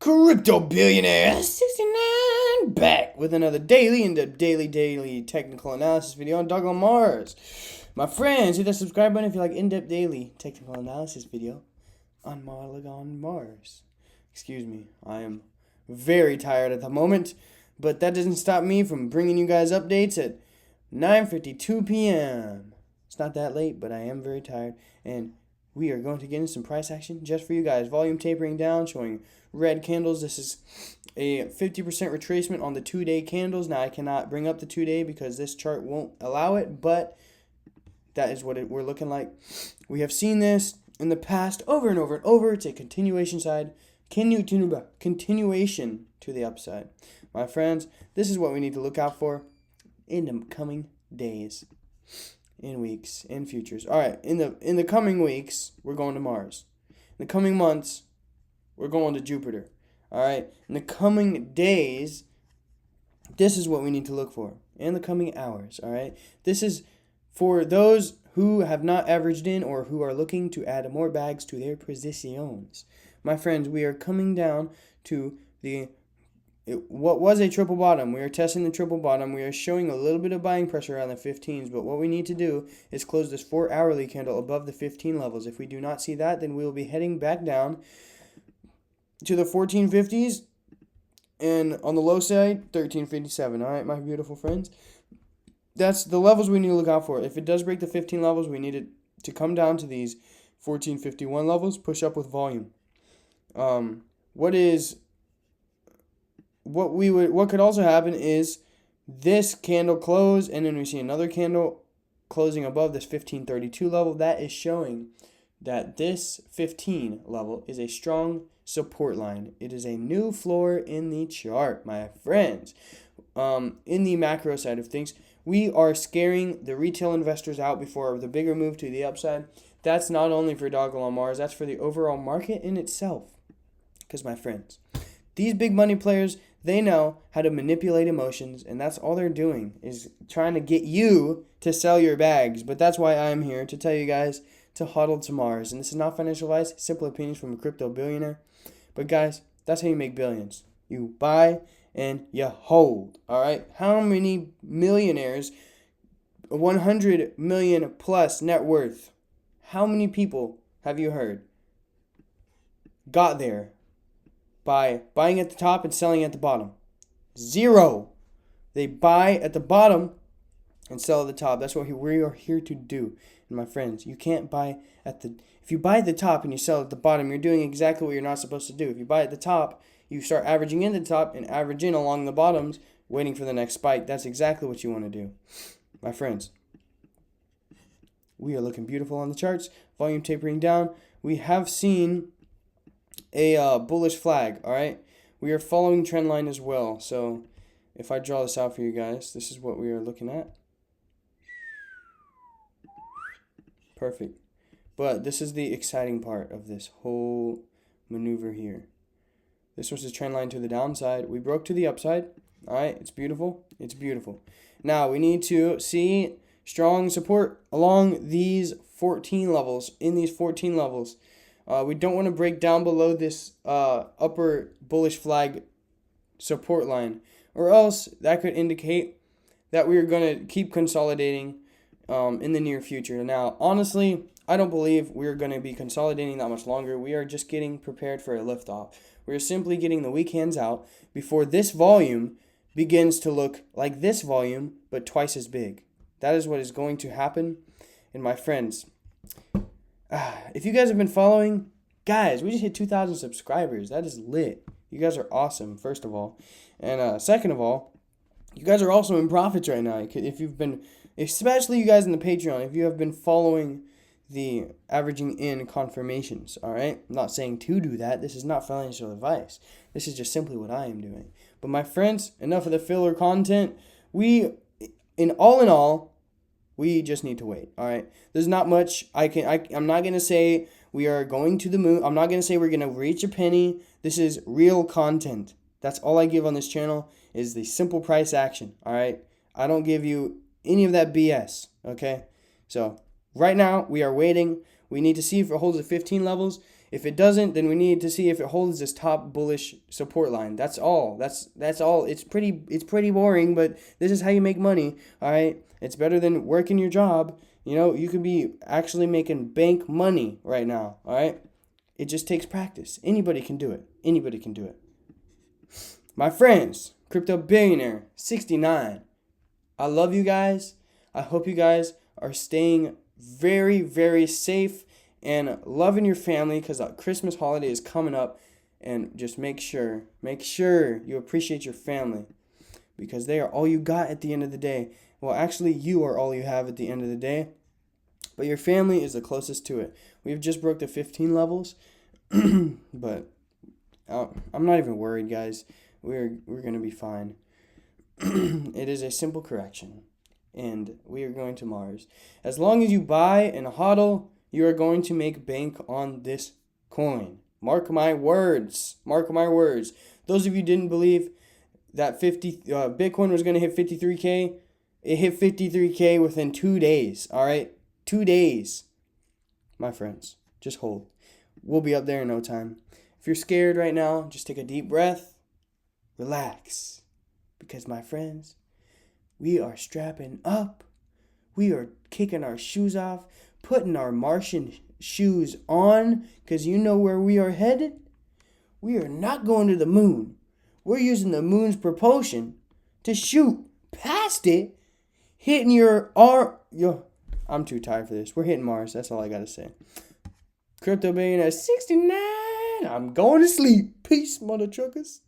Crypto billionaire 69 back with another daily technical analysis video on Dogelon Mars. My friends, hit that subscribe button if you like in-depth daily technical analysis video on Dogelon Mars. Excuse me, I am very tired at the moment, but that doesn't stop me from bringing you guys updates at 9:52 p.m. It's not that late, but I am very tired, and we are going to get into some price action just for you guys. Volume tapering down, showing red candles. This is a 50% retracement on the 2-day candles. Now, I cannot bring up the 2-day because this chart won't allow it, but that is what we're looking like. We have seen this in the past over and over and over. It's a continuation continuation to the upside. My friends, this is what we need to look out for in the coming days, in weeks, in futures. All right, in the coming weeks, we're going to Mars. In the coming months, we're going to Jupiter. All right, in the coming days, this is what we need to look for. In the coming hours, all right? This is for those who have not averaged in or who are looking to add more bags to their positions. My friends, we are coming down to what was a triple bottom. We are testing the triple bottom. We are showing a little bit of buying pressure on the 15s, but what we need to do is close this 4-hourly candle above the 15 levels. If we do not see that, then we will be heading back down to the 1450s, and on the low side, 1357. All right, my beautiful friends, that's the levels we need to look out for. If it does break the 15 levels, we need it to come down to these 1451 levels, push up with volume. What could also happen is this candle close, and then we see another candle closing above this 1532 level. That is showing that this 15 level is a strong support line. It is a new floor in the chart, my friends. In the macro side of things, we are scaring the retail investors out before the bigger move to the upside. That's not only for Dogelon Mars, that's for the overall market in itself. Because, my friends, these big money players, they know how to manipulate emotions, and that's all they're doing, is trying to get you to sell your bags. But that's why I'm here, to tell you guys to HODL to Mars. And this is not financial advice, simple opinions from a crypto billionaire. But guys, that's how you make billions. You buy and you hold, all right? How many millionaires, 100 million plus net worth, how many people have you heard got there by buying at the top and selling at the bottom? Zero. They buy at the bottom and sell at the top. That's what we are here to do. And my friends, you can't buy if you buy at the top and you sell at the bottom, you're doing exactly what you're not supposed to do. If you buy at the top, you start averaging in the top and average in along the bottoms, waiting for the next spike. That's exactly what you want to do. My friends, we are looking beautiful on the charts. Volume tapering down. We have seen a bullish flag, all right? We are following trend line as well. So if I draw this out for you guys, this is what we are looking at. Perfect. But this is the exciting part of this whole maneuver here. This was the trend line to the downside. We broke to the upside. All right, it's beautiful. It's beautiful. Now we need to see strong support along these 14 levels. In these 14 levels, we don't want to break down below this upper bullish flag support line, or else that could indicate that we are going to keep consolidating in the near future. Now, honestly, I don't believe we're going to be consolidating that much longer. We are just getting prepared for a liftoff. We're simply getting the weak hands out before this volume begins to look like this volume, but twice as big. That is what is going to happen. And my friends, if you guys have been following, guys, we just hit 2,000 subscribers. That is lit. You guys are awesome, first of all. And second of all, you guys are also in profits right now. If you've been, especially you guys in the Patreon, if you have been following the averaging in confirmations, all right? I'm not saying to do that. This is not financial advice. This is just simply what I am doing. But my friends, enough of the filler content. In all, we just need to wait, all right? There's not much I'm not going to say we are going to the moon. I'm not going to say we're going to reach a penny. This is real content. That's all I give on this channel is the simple price action, all right? I don't give you any of that BS, okay? So right now, we are waiting. We need to see if it holds the 15 levels. If it doesn't, then we need to see if it holds this top bullish support line. That's all. That's all. It's pretty boring, but this is how you make money. All right. It's better than working your job. You know, you could be actually making bank money right now. All right. It just takes practice. Anybody can do it. Anybody can do it. My friends, Crypto Billionaire 69. I love you guys. I hope you guys are staying very, very safe and loving your family, because the Christmas holiday is coming up. And just make sure you appreciate your family, because they are all you got at the end of the day. Well, actually, you are all you have at the end of the day, but your family is the closest to it. We've just broke the 15 levels, but I'm not even worried, guys. We're gonna be fine. It is a simple correction, and we are going to Mars. As long as you buy and hodl, you are going to make bank on this coin. Mark my words. Mark my words. Those of you didn't believe that Bitcoin was going to hit 53K, it hit 53K within 2 days. All right? 2 days. My friends, just hold. We'll be up there in no time. If you're scared right now, just take a deep breath. Relax. Because, my friends, we are strapping up. We are kicking our shoes off, putting our Martian shoes on, because you know where we are headed? We are not going to the moon. We're using the moon's propulsion to shoot past it, hitting I'm too tired for this. We're hitting Mars. That's all I got to say. Crypto Billionaire 69. I'm going to sleep. Peace, mother truckers.